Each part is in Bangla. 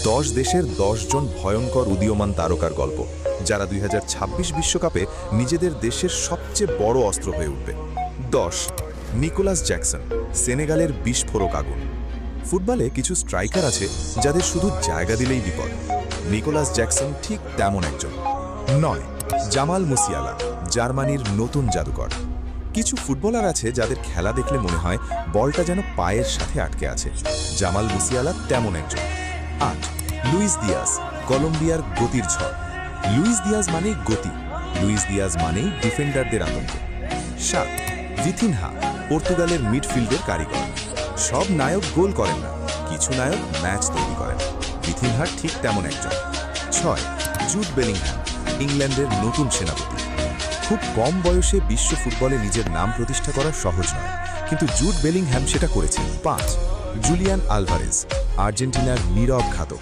10 দেশের 10 জন ভয়ঙ্কর উদীয়মান তারকার গল্প, যারা 2026 বিশ্বকাপে নিজেদের দেশের সবচেয়ে বড় অস্ত্র হয়ে উঠবে। 10 নিকোলাস জ্যাকসন, সেনেগালের বিস্ফোরক আগুন। ফুটবলে কিছু স্ট্রাইকার আছে যাদের শুধু জায়গা দিলেই বিপদ। নিকোলাস জ্যাকসন ঠিক তেমন একজন। 9 জামাল মুসিয়ালা, জার্মানির নতুন জাদুকর। কিছু ফুটবলার আছে যাদের খেলা দেখলে মনে হয় বলটা যেন পায়ের সাথে আটকে আছে। জামাল মুসিয়ালা তেমন একজন। 8 লুইস দিয়াজ, কলম্বিয়ার গতির ঝড়। লুইস দিয়াজ মানেই গতি, লুইস দিয়াজ মানেই ডিফেন্ডারদের আতঙ্ক। 7 ভিথিনহা, পর্তুগালের মিডফিল্ডের কারিগর। সব নায়ক গোল করেন না, কিছু নায়ক ম্যাচ তৈরি করেন। ভিথিনহা ঠিক তেমন একজন। 6 জুড বেলিংহ্যাম, ইংল্যান্ডের নতুন সেনাপতি। খুব কম বয়সে বিশ্ব ফুটবলে নিজের নাম প্রতিষ্ঠা করা সহজ নয়, কিন্তু জুড বেলিংহ্যাম সেটা করেছেন। 5 জুলিয়ান আলভারেজ, আর্জেন্টিনার নীরব ঘাতক।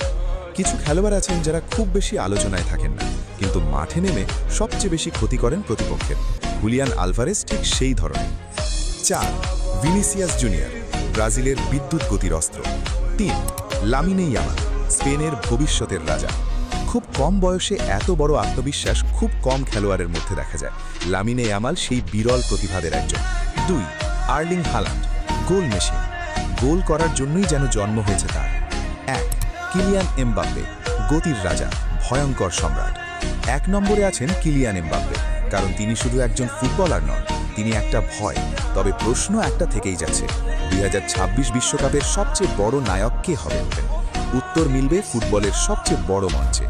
কিছু খেলোয়াড় আছেন যারা খুব বেশি আলোচনায় থাকেন না, কিন্তু মাঠে নেমে সবচেয়ে বেশি ক্ষতি করেন প্রতিপক্ষের। জুলিয়ান আলভারেজ ঠিক সেই ধরনের। 4 ভিনিসিয়াস জুনিয়র, ব্রাজিলের বিদ্যুৎ গতির অস্ত্র। 3 লামিনে ইয়ামাল, স্পেনের ভবিষ্যতের রাজা। খুব কম বয়সে এত বড় আত্মবিশ্বাস খুব কম খেলোয়াড়ের মধ্যে দেখা যায়। লামিনে ইয়ামাল সেই বিরল প্রতিভাদের একজন। 2 আর্লিং হালান্ড, গোল মেশিন। গোল করার জন্যই যেন জন্ম হয়েছে তার। 1 কিলিয়ান এমবাপ্পে, গতির রাজা, ভয়ঙ্কর সম্রাট। 1 নম্বরে আছেন কিলিয়ান এমবাপ্পে, কারণ তিনি শুধু একজন ফুটবলার নন, তিনি একটা ভয়। তবে প্রশ্ন একটা থেকেই যাচ্ছে, 2026 বিশ্বকাপের সবচেয়ে বড় নায়ক কে হবে? উত্তর মিলবে ফুটবলের সবচেয়ে বড় মঞ্চে।